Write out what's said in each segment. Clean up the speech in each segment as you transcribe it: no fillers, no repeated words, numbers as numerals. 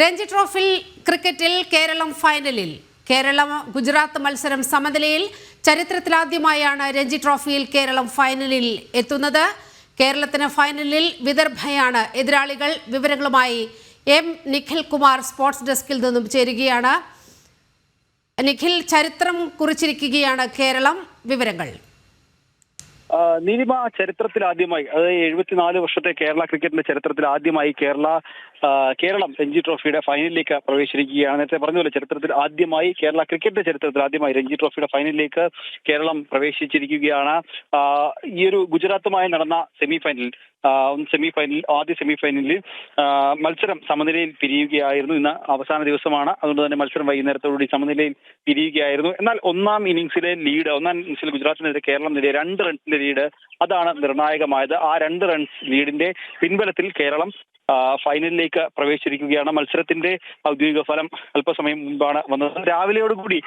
Ranji trophy ക്രിക്കറ്റിൽ കേരളം ഫൈനലിൽ. കേരളം ഗുജറാത്ത് മത്സരം സമനിലയിൽ. ചരിത്രത്തിലാദ്യമായാണ് രഞ്ജി ട്രോഫിയിൽ കേരളം ഫൈനലിൽ എത്തുന്നത്. കേരളത്തിന് ഫൈനലിൽ വിദർഭയാണ് എതിരാളികൾ. വിവരങ്ങളുമായി എം നിഖിൽ കുമാർ സ്പോർട്സ് ഡെസ്കിൽ നിന്നും ചേരുകയാണ്. നിഖിൽ, ചരിത്രം കുറിച്ചിരിക്കുകയാണ് കേരളം. വിവരങ്ങൾ. നീലിമ, ചരിത്രത്തിൽ ആദ്യമായി, അതായത് 74 വർഷത്തെ കേരള ക്രിക്കറ്റിന്റെ ചരിത്രത്തിൽ ആദ്യമായി കേരളം രഞ്ജി ട്രോഫിയുടെ ഫൈനലിലേക്ക് പ്രവേശിച്ചിരിക്കുകയാണ്. നേരത്തെ പറഞ്ഞതുപോലെ ചരിത്രത്തിൽ ആദ്യമായി, കേരള ക്രിക്കറ്റിന്റെ ചരിത്രത്തിൽ ആദ്യമായി രഞ്ജി ട്രോഫിയുടെ ഫൈനലിലേക്ക് കേരളം പ്രവേശിച്ചിരിക്കുകയാണ്. ഈ ഒരു ഗുജറാത്തുമായി നടന്ന ആദ്യ സെമിഫൈനലിൽ മത്സരം സമനിലയിൽ പിരിയുകയായിരുന്നു. ഇന്ന് അവസാന ദിവസമാണ്, അതുകൊണ്ട് തന്നെ മത്സരം വൈകുന്നേരത്തോടുകൂടി സമനിലയിൽ പിരിയുകയായിരുന്നു. എന്നാൽ ഒന്നാം ഇന്നിംഗ്സിൽ ഗുജറാത്തിനെതിരെ കേരളം നേടിയ 2 റൺസിന്റെ ലീഡ്, അതാണ് നിർണായകമായത്. ആ 2 റൺസ് ലീഡിന്റെ പിൻബലത്തിൽ കേരളം ഫൈനലിലേക്ക് പ്രവേശിച്ചിരിക്കുകയാണ്. മത്സരത്തിന്റെ ഔദ്യോഗിക ഫലം അല്പസമയം മുമ്പാണ് വന്നത്. രാവിലെയോടുകൂടി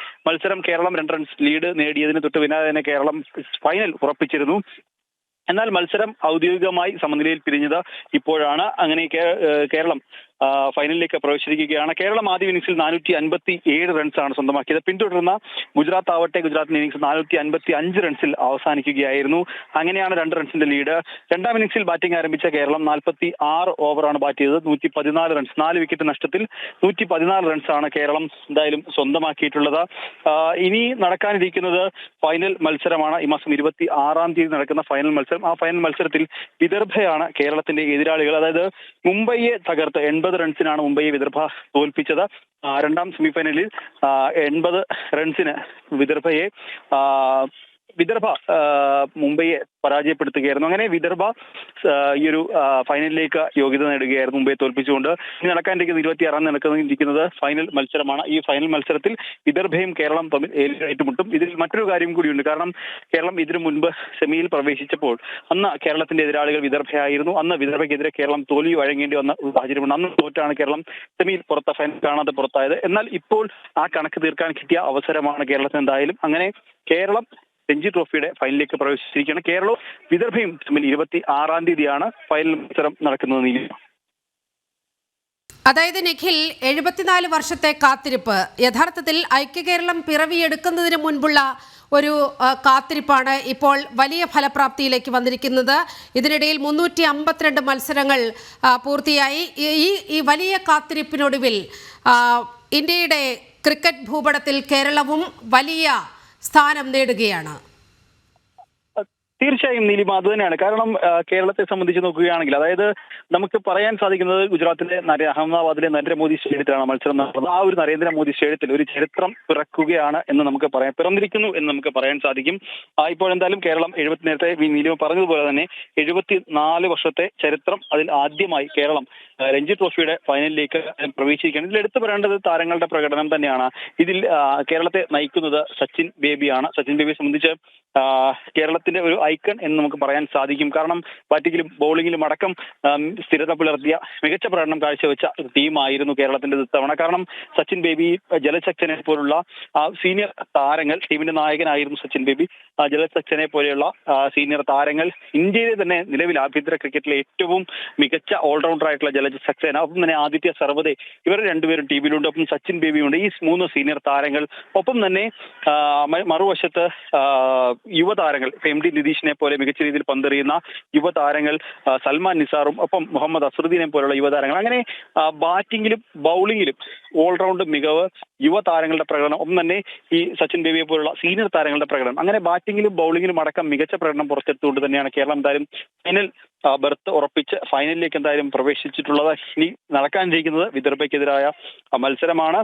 കേരളം 2 റൺസ് ലീഡ് നേടിയതിന് തൊട്ട് പിന്നാലെ തന്നെ കേരളം ഫൈനൽ ഉറപ്പിച്ചിരുന്നു. എന്നാൽ മത്സരം ഔദ്യോഗികമായി സമനിലയിൽ പിരിഞ്ഞത് ഇപ്പോഴാണ്. അങ്ങനെ കേരളം ഫൈനലിലേക്ക് പ്രവേശിച്ചിരിക്കുകയാണ്. കേരളം ആദ്യ ഇന്നിംഗ്സിൽ 457 റൺസാണ് സ്വന്തമാക്കിയത്. പിന്തുടർന്ന ഗുജറാത്ത് ഇന്നിംഗ്സ് 455 റൺസിൽ അവസാനിക്കുകയായിരുന്നു. അങ്ങനെയാണ് 2 റൺസിന്റെ ലീഡ്. രണ്ടാം ഇന്നിംഗ്സിൽ ബാറ്റിംഗ് ആരംഭിച്ച കേരളം 46 ഓവറാണ് ബാറ്റ് ചെയ്തത്. 114 റൺസ്, 4 വിക്കറ്റ് നഷ്ടത്തിൽ 114 റൺസാണ് കേരളം എന്തായാലും സ്വന്തമാക്കിയിട്ടുള്ളത്. ഇനി നടക്കാനിരിക്കുന്നത് ഫൈനൽ മത്സരമാണ്. ഈ മാസം 26-ാം തീയതി നടക്കുന്ന ഫൈനൽ മത്സരം. ആ ഫൈനൽ മത്സരത്തിൽ വിദർഭയാണ് കേരളത്തിന്റെ എതിരാളികൾ. അതായത് മുംബൈയെ തകർത്ത് 80 റൺസിനാണ് മുംബൈയെ വിദർഭ തോൽപ്പിച്ചത്. രണ്ടാം സെമിഫൈനലിൽ 80 റൺസിന് വിദർഭ മുംബൈയെ പരാജയപ്പെടുത്തുകയായിരുന്നു. അങ്ങനെ വിദർഭ ഈ ഒരു ഫൈനലിലേക്ക് യോഗ്യത നേടുകയായിരുന്നു, മുംബൈയെ തോൽപ്പിച്ചുകൊണ്ട്. ഇനി നടക്കാനിരിക്കുന്നത് 26-ാം നടക്കാനിരിക്കുന്നത് ഫൈനൽ മത്സരമാണ്. ഈ ഫൈനൽ മത്സരത്തിൽ വിദർഭയും കേരളം തമ്മിൽ ഏറ്റുമുട്ടും. ഇതിൽ മറ്റൊരു കാര്യം കൂടിയുണ്ട്. കാരണം കേരളം ഇതിനു മുൻപ് സെമിയിൽ പ്രവേശിച്ചപ്പോൾ അന്ന് കേരളത്തിന്റെ എതിരാളികൾ വിദർഭയായിരുന്നു. അന്ന് വിദർഭയ്ക്കെതിരെ കേരളം തോൽവി വഴങ്ങേണ്ടി വന്ന സാഹചര്യമുണ്ട്. അന്ന് തോറ്റാണ് കേരളം സെമിയിൽ ഫൈനൽ കാണാതെ പുറത്തായത്. എന്നാൽ ഇപ്പോൾ ആ കണക്ക് തീർക്കാൻ കിട്ടിയ അവസരമാണ് കേരളത്തിന് എന്തായാലും. അങ്ങനെ കേരളം രഞ്ജി ട്രോഫിയുടെ ഫൈനലിലേക്ക് പ്രവേശിച്ചിരിക്കുകയാണ്. കേരളവും വിദർഭയും തമ്മിൽ 26-ാം തീയതിയാണ് ഫൈനൽ മത്സരം നടക്കുന്നത്. അതായത് നിഖിൽ, 74 വർഷത്തെ കാത്തിരിപ്പ് യഥാർത്ഥത്തിൽ ഐക്യകേരളം പിറവിയെടുക്കുന്നതിന് മുൻപുള്ള ഒരു കാത്തിരിപ്പാണ് ഇപ്പോൾ വലിയ ഫലപ്രാപ്തിയിലേക്ക് വന്നിരിക്കുന്നത്. ഇതിനിടയിൽ 352 മത്സരങ്ങൾ പൂർത്തിയായി. ഈ വലിയ കാത്തിരിപ്പിനൊടുവിൽ ഇന്ത്യയുടെ ക്രിക്കറ്റ് ഭൂപടത്തിൽ കേരളവും വലിയ സ്ഥാനം നേടുകയാണ്. തീർച്ചയായും നീലിമ, അത് തന്നെയാണ്. കാരണം കേരളത്തെ സംബന്ധിച്ച് നോക്കുകയാണെങ്കിൽ, അതായത് നമുക്ക് പറയാൻ സാധിക്കുന്നത് ഗുജറാത്തിലെ അഹമ്മദാബാദിലെ നരേന്ദ്രമോദി സ്റ്റേഡിയത്തിലാണ് മത്സരം നടന്നത്. ആ ഒരു നരേന്ദ്രമോദി സ്റ്റേഡിയത്തിൽ ഒരു ചരിത്രം പിറക്കുകയാണ് എന്ന് നമുക്ക് പിറന്നിരിക്കുന്നു എന്ന് നമുക്ക് പറയാൻ സാധിക്കും. ഇപ്പോഴെന്തായാലും കേരളം നേരത്തെ നീലിമ പറഞ്ഞതുപോലെ തന്നെ 74 വർഷത്തെ ചരിത്രം, അതിൽ ആദ്യമായി കേരളം രഞ്ജി ട്രോഫിയുടെ ഫൈനലിലേക്ക് പ്രവേശിക്കുകയാണ്. ഇതിൽ എടുത്തു പറയേണ്ടത് താരങ്ങളുടെ പ്രകടനം തന്നെയാണ്. ഇതിൽ കേരളത്തെ നയിക്കുന്നത് സച്ചിൻ ബേബിയാണ്. സച്ചിൻ ബേബിയെ സംബന്ധിച്ച് കേരളത്തിന്റെ ഒരു ഐക്കൺ എന്ന് നമുക്ക് പറയാൻ സാധിക്കും. കാരണം ബാറ്റിംഗിലും ബൗളിംഗിലും അടക്കം സ്ഥിരത പുലർത്തിയ മികച്ച പ്രകടനം കാഴ്ചവെച്ച ടീമായിരുന്നു കേരളത്തിന്റെ ഇത്തവണ. കാരണം സച്ചിൻ ബേബി, ജലജ് സക്സേനെ പോലുള്ള സീനിയർ താരങ്ങൾ, ടീമിന്റെ നായകനായിരുന്നു സച്ചിൻ ബേബി. ജലജ് സക്സേനെ പോലെയുള്ള സീനിയർ താരങ്ങൾ, ഇന്ത്യയിലെ തന്നെ നിലവിൽ ആഭ്യന്തര ക്രിക്കറ്റിലെ ഏറ്റവും മികച്ച ഓൾറൗണ്ടർ ആയിട്ടുള്ള ജലജ് സക്സേന, ഒപ്പം തന്നെ ആദിത്യ സർവ്വതെ, ഇവർ രണ്ടുപേരും ടീമിലുണ്ട്. ഒപ്പം സച്ചിൻ ബേബിയുണ്ട്. ഈ 3 സീനിയർ താരങ്ങൾ, ഒപ്പം തന്നെ മറുവശത്ത് യുവതാരങ്ങൾ, എം ഡി നിതീഷിനെ പോലെ മികച്ച രീതിയിൽ പന്തെറിയുന്ന യുവതാരങ്ങൾ, സൽമാൻ നിസാറും ഒപ്പം മുഹമ്മദ് അസ്റുദ്ദീനെ പോലുള്ള യുവതാരങ്ങൾ. അങ്ങനെ ബാറ്റിംഗിലും ബൗളിംഗിലും ഓൾറൗണ്ട് മികവ്, യുവതാരങ്ങളുടെ പ്രകടനം, ഒപ്പം തന്നെ ഈ സച്ചിൻ ബേബിയെ പോലുള്ള സീനിയർ താരങ്ങളുടെ പ്രകടനം, അങ്ങനെ ബാറ്റിംഗിലും ബൗളിംഗിലും അടക്കം മികച്ച പ്രകടനം പുറത്തെടുത്തുകൊണ്ട് തന്നെയാണ് കേരളം എന്തായാലും ഫൈനൽ ബെർത്ത് ഉറപ്പിച്ച് ഫൈനലിലേക്ക് എന്തായാലും പ്രവേശിച്ചിട്ടുള്ളത്. ഇനി നടക്കാനിരിക്കുന്നത് വിദർഭയ്ക്കെതിരായ മത്സരമാണ്.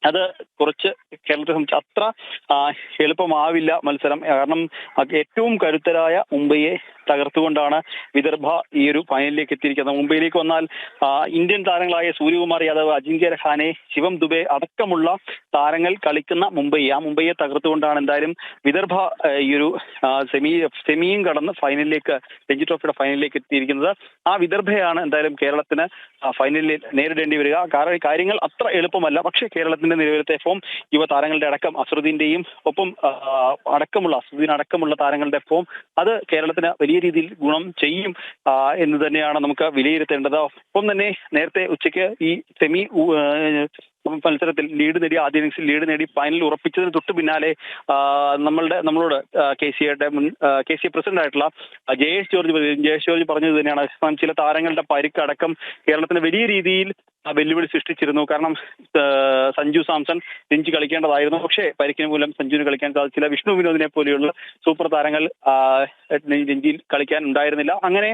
അത് കുറച്ച് കേരളത്തെ സംബന്ധിച്ച് അത്ര എളുപ്പമാവില്ല മത്സരം. കാരണം ഏറ്റവും കരുത്തരായ മുംബൈയെ തകർത്തുകൊണ്ടാണ് വിദർഭ ഈ ഒരു ഫൈനലിലേക്ക് എത്തിയിരിക്കുന്നത്. മുംബൈയിലേക്ക് വന്നാൽ ഇന്ത്യൻ താരങ്ങളായ സൂര്യകുമാർ യാദവ്, അജിങ്ക്യ രഹാനെ, ശിവം ദുബെ അടക്കമുള്ള താരങ്ങൾ കളിക്കുന്ന ആ മുംബൈയെ തകർത്തുകൊണ്ടാണ് എന്തായാലും വിദർഭ ഈ ഒരു സെമിയും കടന്ന് രഞ്ജി ട്രോഫിയുടെ ഫൈനലിലേക്ക് എത്തിയിരിക്കുന്നത്. ആ വിദർഭയാണ് എന്തായാലും കേരളത്തിന് ഫൈനലിൽ നേരിടേണ്ടി വരിക. കാരണം കാര്യങ്ങൾ അത്ര എളുപ്പമല്ല. പക്ഷേ കേരളത്തിന്റെ നിലവിലത്തെ ഫോം, യുവതാരങ്ങളുടെ അടക്കം അസ്റുദ്ദീൻ അടക്കമുള്ള താരങ്ങളുടെ ഫോം, അത് കേരളത്തിന് വലിയ വലിയ രീതിയിൽ ഗുണം ചെയ്യും എന്ന് തന്നെയാണ് നമുക്ക് വിലയിരുത്തേണ്ടത്. ഒപ്പം തന്നെ നേരത്തെ ഉച്ചയ്ക്ക് ഈ സെമി മത്സരത്തിൽ ആദ്യ ഇന്നിംഗ്സിൽ ലീഡ് നേടി ഫൈനൽ ഉറപ്പിച്ചതിന് തൊട്ട് പിന്നാലെ നമ്മളോട് കെ സി എ പ്രസിഡന്റ് ആയിട്ടുള്ള ജയേഷ് ജോർജ് പറഞ്ഞത് തന്നെയാണ്, ചില താരങ്ങളുടെ പരിക്കടക്കം കേരളത്തിന് വലിയ രീതിയിൽ വെല്ലുവിളി സൃഷ്ടിച്ചിരുന്നു. കാരണം സഞ്ജു സാംസൺ രഞ്ജി കളിക്കേണ്ടതായിരുന്നു, പക്ഷേ പരിക്കിന് മൂലം സഞ്ജുവിന് കളിക്കാൻ സാധിച്ചില്ല. വിഷ്ണു വിനോദിനെ പോലെയുള്ള സൂപ്പർ താരങ്ങൾ രഞ്ജിയിൽ കളിക്കാൻ ഉണ്ടായിരുന്നില്ല. അങ്ങനെ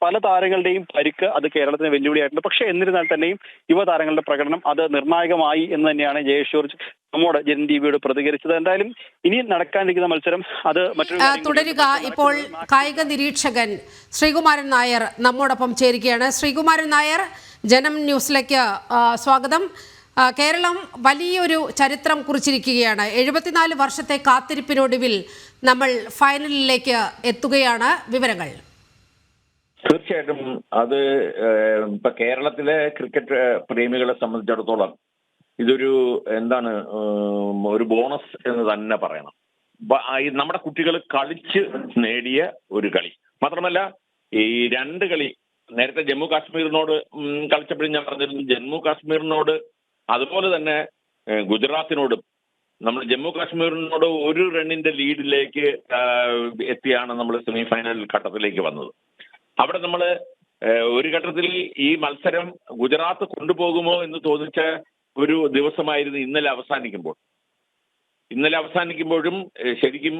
പല താരങ്ങളുടെയും പരിക്ക് അത് കേരളത്തിന് വെല്ലുവിളിയായിട്ടുണ്ട്. പക്ഷേ എന്നിരുന്നാൽ തന്നെയും യുവതാരങ്ങളുടെ പ്രകടനം അത് നിർണായകമായി എന്ന് തന്നെയാണ് ജയേഷ് ജോർജ് നമ്മോട് ജനം ടിവിയോട് പ്രതികരിച്ചത്. എന്തായാലും ഇനി നടക്കാനിരിക്കുന്ന മത്സരം അത് തുടരുക. ഇപ്പോൾ കായിക നിരീക്ഷകൻ ശ്രീകുമാരൻ നായർ നമ്മോടൊപ്പം ചേരുകയാണ്. ശ്രീകുമാരൻ നായർ, ജനം ന്യൂസിലേക്ക് സ്വാഗതം. കേരളം വലിയൊരു ചരിത്രം കുറിച്ചിരിക്കുകയാണ്. 74 വർഷത്തെ കാത്തിരിപ്പിനൊടുവിൽ നമ്മൾ ഫൈനലിലേക്ക് എത്തുകയാണ്. വിവരങ്ങൾ. തീർച്ചയായിട്ടും അത് ഇപ്പൊ കേരളത്തിലെ ക്രിക്കറ്റ് പ്രേമികളെ സംബന്ധിച്ചിടത്തോളം ഇതൊരു ഒരു ബോണസ് എന്ന് തന്നെ പറയണം. നമ്മുടെ കുട്ടികൾ കളിച്ച് നേടിയ ഒരു കളി മാത്രമല്ല, ഈ രണ്ട് കളി നേരത്തെ ജമ്മു കാശ്മീരിനോട് കളിച്ചപ്പോഴും ഞാൻ പറഞ്ഞിരുന്നു, ജമ്മു കാശ്മീരിനോട് അതുപോലെ തന്നെ ഗുജറാത്തിനോടും നമ്മൾ ജമ്മു കാശ്മീരിനോട് 1 റണ്ണിന്റെ ലീഡിലേക്ക് എത്തിയാണ് നമ്മൾ സെമി ഫൈനൽ ഘട്ടത്തിലേക്ക് വന്നത്. അവിടെ നമ്മൾ ഒരു ഘട്ടത്തിൽ ഈ മത്സരം ഗുജറാത്ത് കൊണ്ടുപോകുമോ എന്ന് തോന്നിച്ച ഒരു ദിവസമായിരുന്നു ഇന്നലെ അവസാനിക്കുമ്പോഴും ശരിക്കും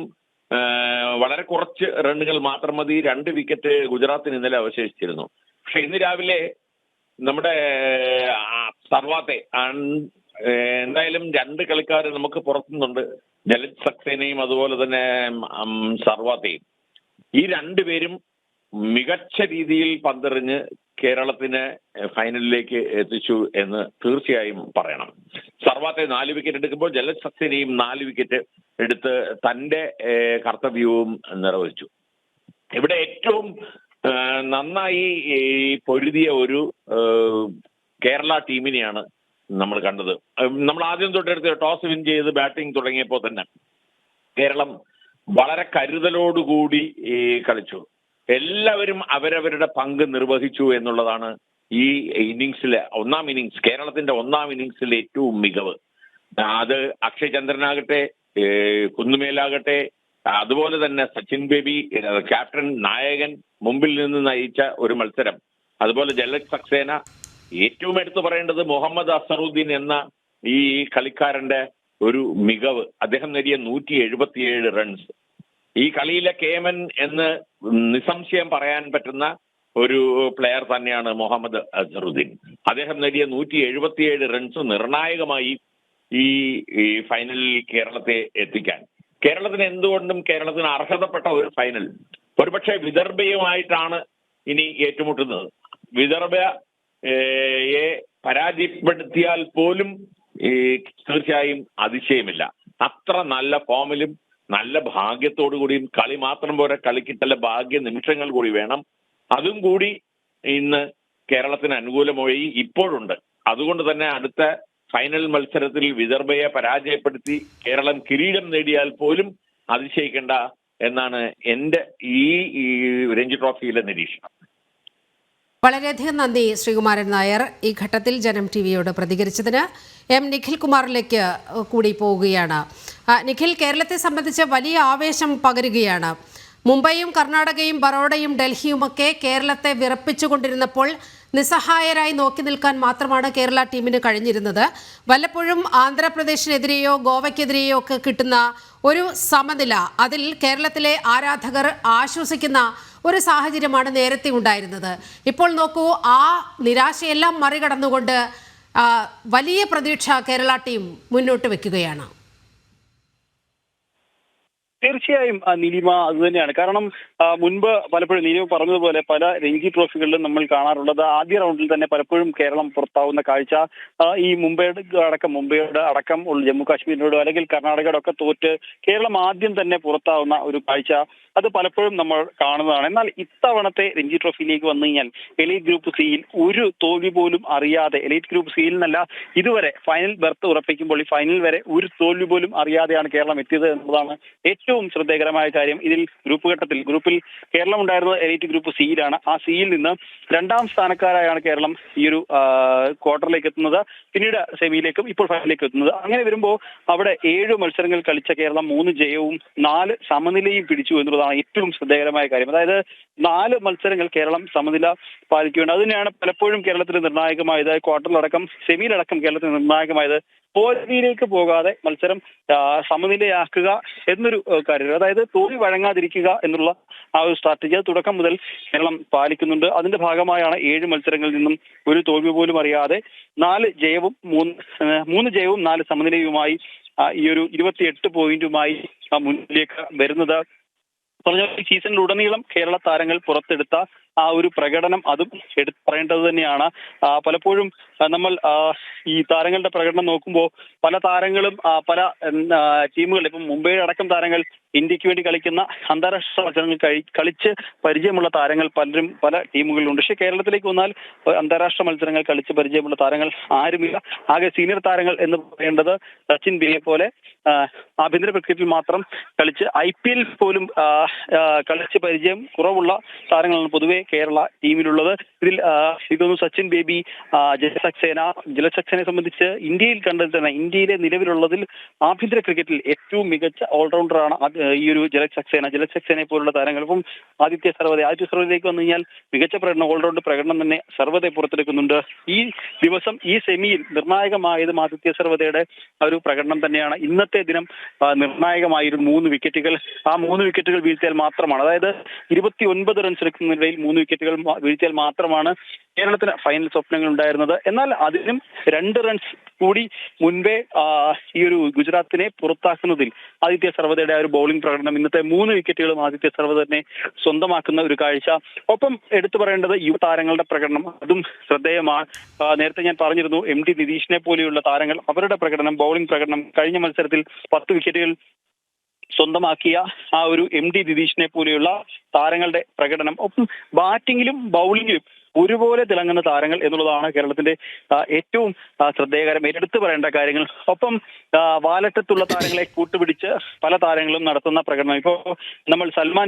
വളരെ കുറച്ച് റണ്ണുകൾ മാത്രം മതി, 2 വിക്കറ്റ് ഗുജറാത്തിന് ഇന്നലെ അവശേഷിച്ചിരുന്നു. പക്ഷെ ഇന്ന് രാവിലെ നമ്മുടെ സർവാത്തെ എന്തായാലും 2 കളിക്കാർ നമുക്ക് പുറത്തുനിന്നുണ്ട്, ജലജ് സക്സേനയും അതുപോലെ തന്നെ സർവാത്തെയും. ഈ 2 പേരും മികച്ച രീതിയിൽ പന്തെറിഞ്ഞ് കേരളത്തിന് ഫൈനലിലേക്ക് എത്തിച്ചു എന്ന് തീർച്ചയായും പറയണം. സർവാത്തെ 4 വിക്കറ്റ് എടുക്കുമ്പോൾ ജലജ് സക്സേനയും 4 വിക്കറ്റ് എടുത്ത് തന്റെ കർത്തവ്യവും നിർവഹിച്ചു. ഇവിടെ ഏറ്റവും നന്നായി പൊരുതിയ ഒരു കേരള ടീമിനെയാണ് നമ്മൾ കണ്ടത്. നമ്മൾ ആദ്യം തൊട്ടെടുത്ത് ടോസ് വിൻ ചെയ്ത് ബാറ്റിംഗ് തുടങ്ങിയപ്പോൾ തന്നെ കേരളം വളരെ കരുതലോടുകൂടി കളിച്ചു. എല്ലാവരും അവരവരുടെ പങ്ക് നിർവഹിച്ചു എന്നുള്ളതാണ് ഈ ഇന്നിങ്സിലെ കേരളത്തിന്റെ ഒന്നാം ഇന്നിങ്സിലെ ഏറ്റവും മികവ്. അത് അക്ഷയ് ചന്ദ്രനാകട്ടെ, കുന്നുമേലാകട്ടെ, അതുപോലെ തന്നെ സച്ചിൻ ബേബി ക്യാപ്റ്റൻ നായകൻ മുമ്പിൽ നിന്ന് നയിച്ച ഒരു മത്സരം, അതുപോലെ ജലജ് സക്സേന, ഏറ്റവും എടുത്തു പറയേണ്ടത് മുഹമ്മദ് അസറുദ്ദീൻ എന്ന ഈ കളിക്കാരന്റെ ഒരു മികവ്. അദ്ദേഹം നേടിയ 177 റൺസ്. ഈ കളിയിലെ കേമൻ എന്ന് നിസ്സംശയം പറയാൻ പറ്റുന്ന ഒരു പ്ലെയർ തന്നെയാണ് മുഹമ്മദ് അസറുദ്ദീൻ. അദ്ദേഹം നേടിയ 177 റൺസ് നിർണായകമായി ഈ ഫൈനലിൽ കേരളത്തെ എത്തിക്കാൻ. കേരളത്തിന് എന്തുകൊണ്ടും കേരളത്തിന് അർഹതപ്പെട്ട ഒരു ഫൈനൽ. ഒരുപക്ഷെ വിദർഭയുമായിട്ടാണ് ഇനി ഏറ്റുമുട്ടുന്നത്. വിദർഭയെ പരാജയപ്പെടുത്തിയാൽ പോലും തീർച്ചയായും അതിശയമില്ല. അത്ര നല്ല ഫോമിലും നല്ല ഭാഗ്യത്തോടു കൂടിയും, കളി മാത്രം പോരാ, കളിക്ക് ചില ഭാഗ്യ നിമിഷങ്ങൾ കൂടി വേണം. അതും കൂടി ഇന്ന് കേരളത്തിന് അനുകൂലമായി ഇപ്പോഴുണ്ട്. അതുകൊണ്ട് തന്നെ അടുത്ത ഫൈനൽ മത്സരത്തിൽ വിദർഭയെ പരാജയപ്പെടുത്തി കേരളം കിരീടം നേടിയാൽ പോലും അതിശയിക്കേണ്ട എന്നാണ് എൻ്റെ ഈ രഞ്ജി ട്രോഫിയിലെ നിരീക്ഷണം. വളരെയധികം നന്ദി ശ്രീകുമാരൻ നായർ ഈ ഘട്ടത്തിൽ ജനം ടിവിയോട് പ്രതികരിച്ചതിന്. നിഖിൽ കുമാറിലേക്ക് കൂടി പോവുകയാണ്. നിഖിൽ, കേരളത്തെ സംബന്ധിച്ച് വലിയ ആവേശം പകരുകയാണ്. മുംബൈയും കർണാടകയും ബറോഡയും ഡൽഹിയുമൊക്കെ കേരളത്തെ വിറപ്പിച്ചുകൊണ്ടിരുന്നപ്പോൾ നിസ്സഹായരായി നോക്കി നിൽക്കാൻ മാത്രമാണ് കേരള ടീമിന് കഴിഞ്ഞിരുന്നത്. വല്ലപ്പോഴും ആന്ധ്രാപ്രദേശിനെതിരെയോ ഗോവയ്ക്കെതിരെയോ ഒക്കെ കിട്ടുന്ന ഒരു സമനില, അതിൽ കേരളത്തിലെ ആരാധകർ ആശ്വസിക്കുന്ന ഒരു സാഹചര്യമാണ് നേരത്തെ ഉണ്ടായിരുന്നത്. ഇപ്പോൾ നോക്കൂ, ആ നിരാശയെല്ലാം മറികടന്നുകൊണ്ട് വലിയ പ്രതീക്ഷ കേരള ടീം മുന്നോട്ട് വെക്കുകയാണ്. തീർച്ചയായും നീലിമ അത് തന്നെയാണ്. കാരണം മുൻപ് പലപ്പോഴും നീലിമ പറഞ്ഞതുപോലെ പല രഞ്ജി ട്രോഫികളിലും നമ്മൾ കാണാറുള്ളത് ആദ്യ റൗണ്ടിൽ തന്നെ പലപ്പോഴും കേരളം പുറത്താവുന്ന കാഴ്ച. ഈ മുംബൈയോട് അടക്കം ജമ്മു കാശ്മീരിനോടോ അല്ലെങ്കിൽ കർണാടകയോടൊക്കെ തോറ്റ് കേരളം ആദ്യം തന്നെ പുറത്താവുന്ന ഒരു കാഴ്ച അത് പലപ്പോഴും നമ്മൾ കാണുന്നതാണ്. എന്നാൽ ഇത്തവണത്തെ രഞ്ജി ട്രോഫിയിലേക്ക് വന്നു കഴിഞ്ഞാൽ എലൈറ്റ് ഗ്രൂപ്പ് സിയിൽ ഒരു തോൽവി പോലും അറിയാതെ, എലൈറ്റ് ഗ്രൂപ്പ് സിയിൽ നിന്നല്ല ഇതുവരെ ഫൈനൽ ബർത്ത് ഉറപ്പിക്കുമ്പോൾ ഈ ഫൈനൽ വരെ ഒരു തോൽവി പോലും അറിയാതെയാണ് കേരളം എത്തിയത് എന്നതാണ് ഏറ്റവും ശ്രദ്ധേയകരമായ കാര്യം. ഇതിൽ ഗ്രൂപ്പിൽ കേരളം ഉണ്ടായിരുന്നത് എലൈറ്റ് ഗ്രൂപ്പ് സിയിലാണ്. ആ സിയിൽ നിന്ന് 2ാം സ്ഥാനക്കാരായാണ് കേരളം ഈ ഒരു ക്വാർട്ടറിലേക്ക് എത്തുന്നത്, പിന്നീട് സെമിയിലേക്കും ഇപ്പോൾ ഫൈനലിലേക്ക് എത്തുന്നത്. അങ്ങനെ വരുമ്പോൾ അവിടെ 7 മത്സരങ്ങൾ കളിച്ച കേരളം 3 ജയവും 4 സമനിലയും പിടിച്ചു എന്നുള്ളതാണ് ഏറ്റവും ശ്രദ്ധേയകരമായ കാര്യം. അതായത് 4 മത്സരങ്ങൾ കേരളം സമനില പാലിക്കുകയുണ്ട്. അതിനെയാണ് പലപ്പോഴും കേരളത്തിന് നിർണായകമായത്, ക്വാർട്ടറിലടക്കം സെമിയിലടക്കം കേരളത്തിന് നിർണായകമായത്. തോൽവിയിലേക്ക് പോകാതെ മത്സരം സമനിലയാക്കുക എന്നൊരു കാര്യം, അതായത് തോൽവി വഴങ്ങാതിരിക്കുക എന്നുള്ള ആ ഒരു സ്ട്രാറ്റജി തുടക്കം മുതൽ കേരളം പാലിക്കുന്നുണ്ട്. അതിന്റെ ഭാഗമായാണ് 7 മത്സരങ്ങളിൽ നിന്നും ഒരു തോൽവി പോലും അറിയാതെ 3 ജയവും 4 സമനിലയുമായി ഈ ഒരു 28 പോയിന്റുമായി മുന്നിലേക്ക് വരുന്നത്. പറഞ്ഞ ഈ സീസണിലുടനീളം കേരള താരങ്ങൾ പുറത്തെടുത്ത ആ ഒരു പ്രകടനം അതും എടുത്തു പറയേണ്ടത് തന്നെയാണ്. പലപ്പോഴും നമ്മൾ ഈ താരങ്ങളുടെ പ്രകടനം നോക്കുമ്പോൾ പല താരങ്ങളും പല ടീമുകൾ, ഇപ്പം മുംബൈയുടെ അടക്കം താരങ്ങൾ ഇന്ത്യക്ക് വേണ്ടി കളിക്കുന്ന അന്താരാഷ്ട്ര മത്സരങ്ങൾ കളിച്ച് പരിചയമുള്ള താരങ്ങൾ പലരും പല ടീമുകളിലുണ്ട്. പക്ഷേ കേരളത്തിലേക്ക് വന്നാൽ അന്താരാഷ്ട്ര മത്സരങ്ങൾ കളിച്ച് പരിചയമുള്ള താരങ്ങൾ ആരുമില്ല. ആകെ സീനിയർ താരങ്ങൾ എന്ന് പറയേണ്ടത് സച്ചിൻ ബിയെ പോലെ ആഭ്യന്തര ക്രിക്കറ്റിൽ മാത്രം കളിച്ച് IPL പോലും കളിച്ച് പരിചയം കുറവുള്ള താരങ്ങളാണ് പൊതുവെ കേരള ടീമിലുള്ളത്. ഇതിൽ ഇതൊന്നും സച്ചിൻ ബേബി, ജലസക്സേനയെ സംബന്ധിച്ച് ഇന്ത്യയിൽ കണ്ടത് തന്നെ, ഇന്ത്യയിലെ നിലവിലുള്ളതിൽ ആഭ്യന്തര ക്രിക്കറ്റിൽ ഏറ്റവും മികച്ച ഓൾറൗണ്ടറാണ് ഈ ഒരു ജലസക്സേനയെ പോലുള്ള താരങ്ങൾ. ഇപ്പം ആദിത്യ സർവ്വതയിലേക്ക് വന്നു കഴിഞ്ഞാൽ മികച്ച പ്രകടനം, ഓൾറൗണ്ട് പ്രകടനം തന്നെ സർവ്വതെ പുറത്തെടുക്കുന്നുണ്ട്. ഈ ദിവസം ഈ സെമിയിൽ നിർണായകമായതും ആദിത്യ സർവ്വതയുടെ ഒരു പ്രകടനം തന്നെയാണ്. ഇന്നത്തെ ദിനം നിർണായകമായിരുന്നു 3 വിക്കറ്റുകൾ. ആ 3 വിക്കറ്റുകൾ വീഴ്ത്തിയാൽ മാത്രമാണ്, അതായത് 29 റൺസ് എടുക്കുന്നതിനിടയിൽ 3 വിക്കറ്റുകൾ വീഴ്ത്തിയാൽ മാത്രമാണ് കേരളത്തിന് ഫൈനൽ സ്വപ്നങ്ങൾ ഉണ്ടായിരുന്നത്. എന്നാൽ അതിനും 2 റൺസ് കൂടി മുൻപേ ഈ ഒരു ഗുജറാത്തിനെ പുറത്താക്കുന്നതിൽ ആദിത്യ സർവ്വതയുടെ ഒരു ബൗളിംഗ് പ്രകടനം, ഇന്നത്തെ 3 വിക്കറ്റുകളും ആദിത്യ സർവ്വത തന്നെ സ്വന്തമാക്കുന്ന ഒരു കാഴ്ച. ഒപ്പം എടുത്തു പറയേണ്ടത് യുവതാരങ്ങളുടെ പ്രകടനം, അതും ശ്രദ്ധേയമാണ്. നേരത്തെ ഞാൻ പറഞ്ഞിരുന്നു MD നിതീഷിനെ പോലെയുള്ള താരങ്ങൾ, അവരുടെ പ്രകടനം, ബൗളിംഗ് പ്രകടനം, കഴിഞ്ഞ മത്സരത്തിൽ 10 വിക്കറ്റുകൾ സ്വന്തമാക്കിയ ആ ഒരു MD നിതീഷിനെ പോലെയുള്ള താരങ്ങളുടെ പ്രകടനം, ഒപ്പം ബാറ്റിങ്ങിലും ബൗളിങ്ങിലും ഒരുപോലെ തിളങ്ങുന്ന താരങ്ങൾ എന്നുള്ളതാണ് കേരളത്തിന്റെ ഏറ്റവും ശ്രദ്ധേയകരം എടുത്തു പറയേണ്ട കാര്യങ്ങൾ. ഒപ്പം വാലറ്റത്തുള്ള താരങ്ങളെ കൂട്ടുപിടിച്ച് പല താരങ്ങളും നടത്തുന്ന പ്രകടനം. ഇപ്പോൾ നമ്മൾ സൽമാൻ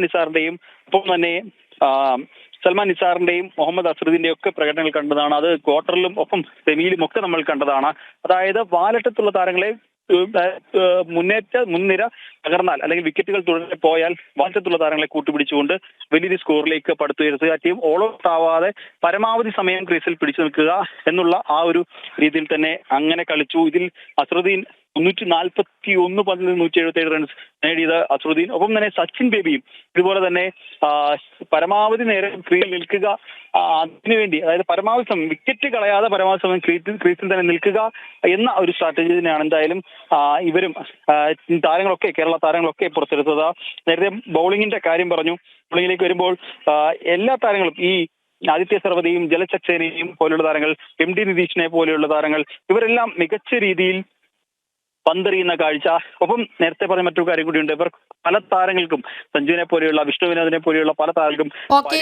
നിസാറിന്റെയും മുഹമ്മദ് അസ്ഹറിന്റെയും ഒക്കെ പ്രകടനങ്ങൾ കണ്ടതാണ്. അത് ക്വാർട്ടറിലും ഒപ്പം സെമിയിലും ഒക്കെ നമ്മൾ കണ്ടതാണ്. അതായത് വാലറ്റത്തുള്ള താരങ്ങളെ മുൻനിര തകർന്നാൽ അല്ലെങ്കിൽ വിക്കറ്റുകൾ തുടരെ പോയാൽ വാലറ്റത്തുള്ള താരങ്ങളെ കൂട്ടുപിടിച്ചുകൊണ്ട് വലിയൊരു സ്കോറിലേക്ക് പടുത്തുയർത്തുക, ടീം ഓൾ ഔട്ട് ആവാതെ പരമാവധി സമയം ക്രീസിൽ പിടിച്ചു നിൽക്കുക എന്നുള്ള ആ ഒരു രീതിയിൽ തന്നെ അങ്ങനെ കളിച്ചു. ഇതിൽ അസ്ഹറുദ്ദീൻ 341 പന്തിൽ 177 റൺസ് നേടിയത് അസ്ഹറുദ്ദീൻ. ഒപ്പം തന്നെ സച്ചിൻ ബേബിയും ഇതുപോലെ തന്നെ പരമാവധി നേരം ക്രീസിൽ നിൽക്കുക, അതിനുവേണ്ടി, അതായത് പരമാവധി സമയം വിക്കറ്റ് കളയാതെ പരമാവധി സമയം ക്രീസിൽ തന്നെ നിൽക്കുക എന്ന ഒരു സ്ട്രാറ്റജി തന്നെയാണ് എന്തായാലും ഇവരും താരങ്ങളൊക്കെ, കേരള താരങ്ങളൊക്കെ പുറത്തെടുത്തത്. നേരത്തെ ബൗളിങ്ങിന്റെ കാര്യം പറഞ്ഞു. ബൗളിങ്ങിലേക്ക് വരുമ്പോൾ എല്ലാ താരങ്ങളും, ഈ ആദിത്യ സർവ്വതയും ജലസക്സേനയും പോലെയുള്ള താരങ്ങൾ, MD നിതീഷിനെ പോലെയുള്ള താരങ്ങൾ, ഇവരെല്ലാം മികച്ച രീതിയിൽ പന്തെറിയുന്ന കാഴ്ച. ഒപ്പം നേരത്തെ പറഞ്ഞ മറ്റൊരു കാര്യം കൂടിയുണ്ട്, ഇവർ പല താരങ്ങൾക്കും, സഞ്ജുവിനെ പോലെയുള്ള, വിഷ്ണു വിനോദിനെ പോലെയുള്ള പല താരങ്ങൾക്കും.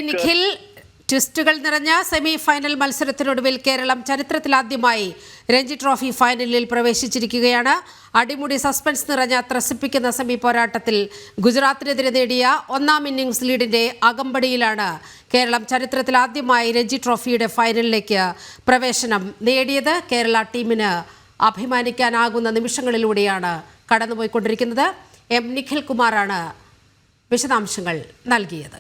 നിഖിൽ, ട്വിസ്റ്റുകൾ നിറഞ്ഞ സെമി ഫൈനൽ മത്സരത്തിനൊടുവിൽ കേരളം ചരിത്രത്തിലാദ്യമായി രഞ്ജി ട്രോഫി ഫൈനലിൽ പ്രവേശിച്ചിരിക്കുകയാണ്. അടിമുടി സസ്പെൻസ് നിറഞ്ഞ ത്രസിപ്പിക്കുന്ന സെമി പോരാട്ടത്തിൽ ഗുജറാത്തിനെതിരെ നേടിയ 1-ാം ഇന്നിംഗ്സ് ലീഡിന്റെ അകമ്പടിയിലാണ് കേരളം ചരിത്രത്തിലാദ്യമായി രഞ്ജി ട്രോഫിയുടെ ഫൈനലിലേക്ക് പ്രവേശനം നേടിയത്. കേരള ടീമിന് അഭിമാനിക്കാനാകുന്ന നിമിഷങ്ങളിലൂടെയാണ് കടന്നുപോയിക്കൊണ്ടിരിക്കുന്നത്. M. നിഖിൽ കുമാറാണ് വിശദാംശങ്ങൾ നൽകിയത്.